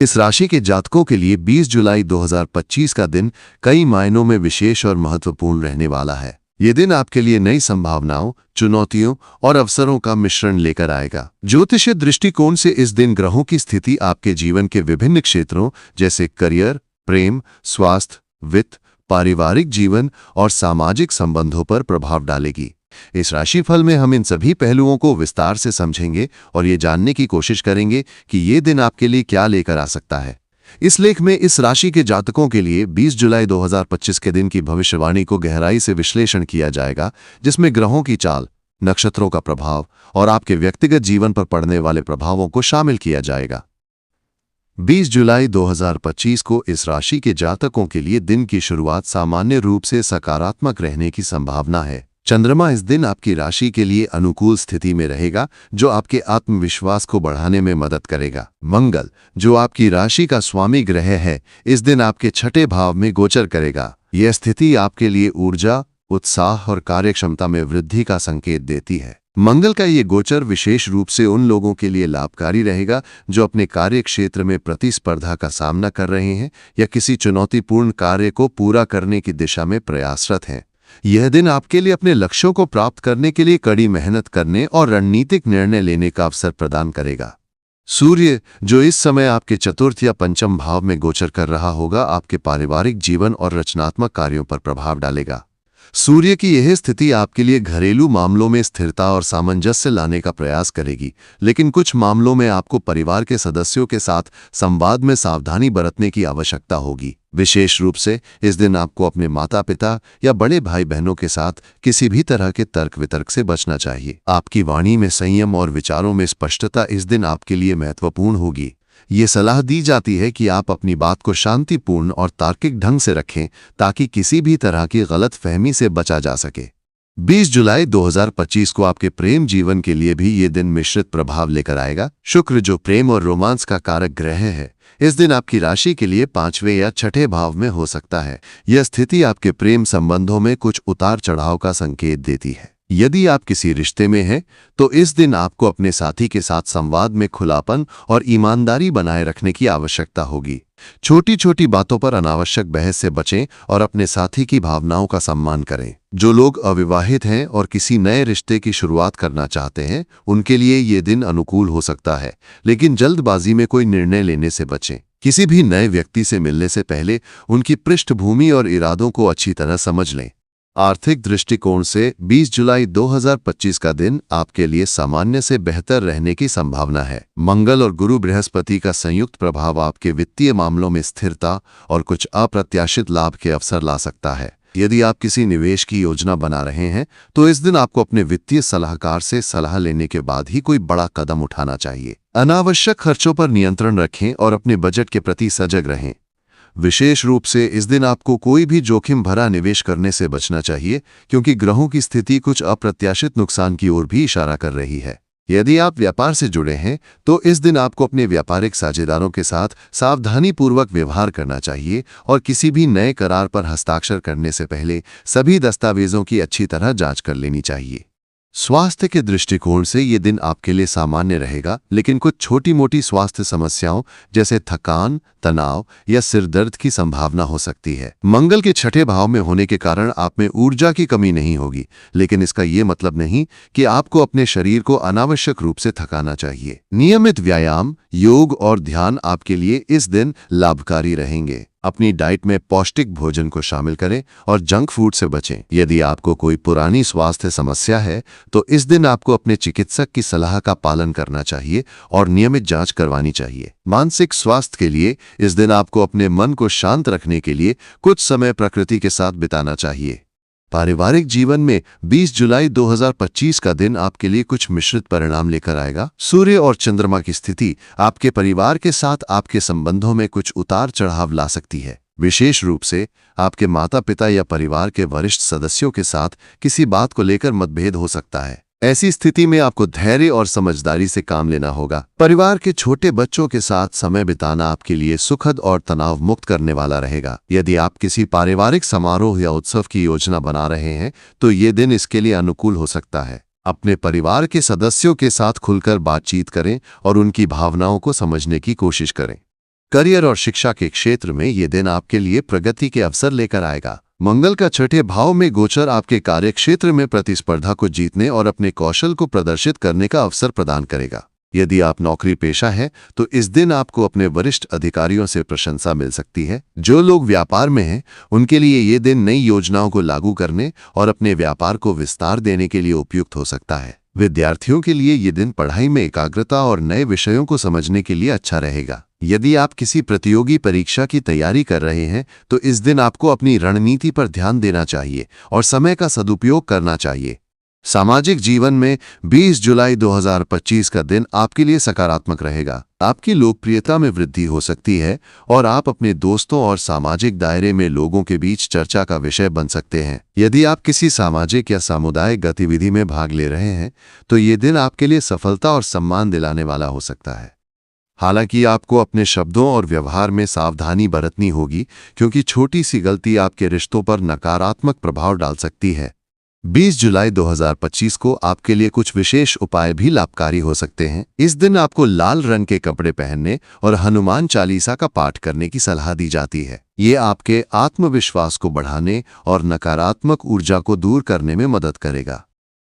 इस राशि के जातकों के लिए 20 जुलाई 2025 का दिन कई मायनों में विशेष और महत्वपूर्ण रहने वाला है। ये दिन आपके लिए नई संभावनाओं, चुनौतियों और अवसरों का मिश्रण लेकर आएगा। ज्योतिषीय दृष्टिकोण से इस दिन ग्रहों की स्थिति आपके जीवन के विभिन्न क्षेत्रों जैसे करियर, प्रेम, स्वास्थ्य, वित्त, पारिवारिक जीवन और सामाजिक संबंधों पर प्रभाव डालेगी। इस राशिफल में हम इन सभी पहलुओं को विस्तार से समझेंगे और ये जानने की कोशिश करेंगे कि ये दिन आपके लिए क्या लेकर आ सकता है। इस लेख में इस राशि के जातकों के लिए 20 जुलाई 2025 के दिन की भविष्यवाणी को गहराई से विश्लेषण किया जाएगा, जिसमें ग्रहों की चाल, नक्षत्रों का प्रभाव और आपके व्यक्तिगत जीवन पर पड़ने वाले प्रभावों को शामिल किया जाएगा। 20 जुलाई 2025 को इस राशि के जातकों के लिए दिन की शुरुआत सामान्य रूप से सकारात्मक रहने की संभावना है। चंद्रमा इस दिन आपकी राशि के लिए अनुकूल स्थिति में रहेगा, जो आपके आत्मविश्वास को बढ़ाने में मदद करेगा। मंगल, जो आपकी राशि का स्वामी ग्रह है, इस दिन आपके छठे भाव में गोचर करेगा। यह स्थिति आपके लिए ऊर्जा, उत्साह और कार्यक्षमता में वृद्धि का संकेत देती है। मंगल का ये गोचर विशेष रूप से उन लोगों के लिए लाभकारी रहेगा जो अपने कार्य क्षेत्र में प्रतिस्पर्धा का सामना कर रहे हैं या किसी चुनौतीपूर्ण कार्य को पूरा करने की दिशा में प्रयासरत हैं। यह दिन आपके लिए अपने लक्ष्यों को प्राप्त करने के लिए कड़ी मेहनत करने और रणनीतिक निर्णय लेने का अवसर प्रदान करेगा। सूर्य, जो इस समय आपके चतुर्थ या पंचम भाव में गोचर कर रहा होगा, आपके पारिवारिक जीवन और रचनात्मक कार्यों पर प्रभाव डालेगा। सूर्य की यह स्थिति आपके लिए घरेलू मामलों में स्थिरता और सामंजस्य लाने का प्रयास करेगी, लेकिन कुछ मामलों में आपको परिवार के सदस्यों के साथ संवाद में सावधानी बरतने की आवश्यकता होगी। विशेष रूप से इस दिन आपको अपने माता पिता या बड़े भाई बहनों के साथ किसी भी तरह के तर्क वितर्क से बचना चाहिए। आपकी वाणी में संयम और विचारों में स्पष्टता इस दिन आपके लिए महत्वपूर्ण होगी। ये सलाह दी जाती है कि आप अपनी बात को शांतिपूर्ण और तार्किक ढंग से रखें ताकि किसी भी तरह की गलत फहमी से बचा जा सके। 20 जुलाई 2025 को आपके प्रेम जीवन के लिए भी ये दिन मिश्रित प्रभाव लेकर आएगा। शुक्र, जो प्रेम और रोमांस का कारक ग्रह है, इस दिन आपकी राशि के लिए 5वें या छठे भाव में हो सकता है। यह स्थिति आपके प्रेम संबंधों में कुछ उतार चढ़ाव का संकेत देती है। यदि आप किसी रिश्ते में हैं, तो इस दिन आपको अपने साथी के साथ संवाद में खुलापन और ईमानदारी बनाए रखने की आवश्यकता होगी। छोटी छोटी बातों पर अनावश्यक बहस से बचें और अपने साथी की भावनाओं का सम्मान करें। जो लोग अविवाहित हैं और किसी नए रिश्ते की शुरुआत करना चाहते हैं, उनके लिए ये दिन अनुकूल हो सकता है, लेकिन जल्दबाजी में कोई निर्णय लेने से बचें। किसी भी नए व्यक्ति से मिलने से पहले उनकी पृष्ठभूमि और इरादों को अच्छी तरह समझ लें। आर्थिक दृष्टिकोण से 20 जुलाई 2025 का दिन आपके लिए सामान्य से बेहतर रहने की संभावना है। मंगल और गुरु बृहस्पति का संयुक्त प्रभाव आपके वित्तीय मामलों में स्थिरता और कुछ अप्रत्याशित लाभ के अवसर ला सकता है। यदि आप किसी निवेश की योजना बना रहे हैं, तो इस दिन आपको अपने वित्तीय सलाहकार से सलाह लेने के बाद ही कोई बड़ा कदम उठाना चाहिए। अनावश्यक खर्चों पर नियंत्रण रखें और अपने बजट के प्रति सजग रहें। विशेष रूप से इस दिन आपको कोई भी जोखिम भरा निवेश करने से बचना चाहिए, क्योंकि ग्रहों की स्थिति कुछ अप्रत्याशित नुकसान की ओर भी इशारा कर रही है। यदि आप व्यापार से जुड़े हैं, तो इस दिन आपको अपने व्यापारिक साझेदारों के साथ सावधानीपूर्वक व्यवहार करना चाहिए और किसी भी नए करार पर हस्ताक्षर करने से पहले सभी दस्तावेजों की अच्छी तरह जांच कर लेनी चाहिए। स्वास्थ्य के दृष्टिकोण से ये दिन आपके लिए सामान्य रहेगा, लेकिन कुछ छोटी मोटी स्वास्थ्य समस्याओं जैसे थकान, तनाव या सिर दर्द की संभावना हो सकती है। मंगल के छठे भाव में होने के कारण आप में ऊर्जा की कमी नहीं होगी, लेकिन इसका ये मतलब नहीं कि आपको अपने शरीर को अनावश्यक रूप से थकाना चाहिए। नियमित व्यायाम, योग और ध्यान आपके लिए इस दिन लाभकारी रहेंगे। अपनी डाइट में पौष्टिक भोजन को शामिल करें और जंक फूड से बचें। यदि आपको कोई पुरानी स्वास्थ्य समस्या है, तो इस दिन आपको अपने चिकित्सक की सलाह का पालन करना चाहिए और नियमित जांच करवानी चाहिए। मानसिक स्वास्थ्य के लिए इस दिन आपको अपने मन को शांत रखने के लिए कुछ समय प्रकृति के साथ बिताना चाहिए। पारिवारिक जीवन में 20 जुलाई 2025 का दिन आपके लिए कुछ मिश्रित परिणाम लेकर आएगा। सूर्य और चंद्रमा की स्थिति आपके परिवार के साथ आपके संबंधों में कुछ उतार चढ़ाव ला सकती है। विशेष रूप से आपके माता पिता या परिवार के वरिष्ठ सदस्यों के साथ किसी बात को लेकर मतभेद हो सकता है। ऐसी स्थिति में आपको धैर्य और समझदारी से काम लेना होगा। परिवार के छोटे बच्चों के साथ समय बिताना आपके लिए सुखद और तनाव मुक्त करने वाला रहेगा। यदि आप किसी पारिवारिक समारोह या उत्सव की योजना बना रहे हैं, तो ये दिन इसके लिए अनुकूल हो सकता है। अपने परिवार के सदस्यों के साथ खुलकर बातचीत करें और उनकी भावनाओं को समझने की कोशिश करें। करियर और शिक्षा के क्षेत्र में ये दिन आपके लिए प्रगति के अवसर लेकर आएगा। मंगल का छठे भाव में गोचर आपके कार्य क्षेत्र में प्रतिस्पर्धा को जीतने और अपने कौशल को प्रदर्शित करने का अवसर प्रदान करेगा। यदि आप नौकरी पेशा हैं तो इस दिन आपको अपने वरिष्ठ अधिकारियों से प्रशंसा मिल सकती है। जो लोग व्यापार में हैं उनके लिए ये दिन नई योजनाओं को लागू करने और अपने व्यापार को विस्तार देने के लिए उपयुक्त हो सकता है। विद्यार्थियों के लिए ये दिन पढ़ाई में एकाग्रता और नए विषयों को समझने के लिए अच्छा रहेगा। यदि आप किसी प्रतियोगी परीक्षा की तैयारी कर रहे हैं तो इस दिन आपको अपनी रणनीति पर ध्यान देना चाहिए और समय का सदुपयोग करना चाहिए। सामाजिक जीवन में 20 जुलाई 2025 का दिन आपके लिए सकारात्मक रहेगा। आपकी लोकप्रियता में वृद्धि हो सकती है और आप अपने दोस्तों और सामाजिक दायरे में लोगों के बीच चर्चा का विषय बन सकते हैं। यदि आप किसी सामाजिक या सामुदायिक गतिविधि में भाग ले रहे हैं तो ये दिन आपके लिए सफलता और सम्मान दिलाने वाला हो सकता है। हालांकि आपको अपने शब्दों और व्यवहार में सावधानी बरतनी होगी, क्योंकि छोटी सी गलती आपके रिश्तों पर नकारात्मक प्रभाव डाल सकती है। 20 जुलाई 2025 को आपके लिए कुछ विशेष उपाय भी लाभकारी हो सकते हैं। इस दिन आपको लाल रंग के कपड़े पहनने और हनुमान चालीसा का पाठ करने की सलाह दी जाती है। ये आपके आत्मविश्वास को बढ़ाने और नकारात्मक ऊर्जा को दूर करने में मदद करेगा।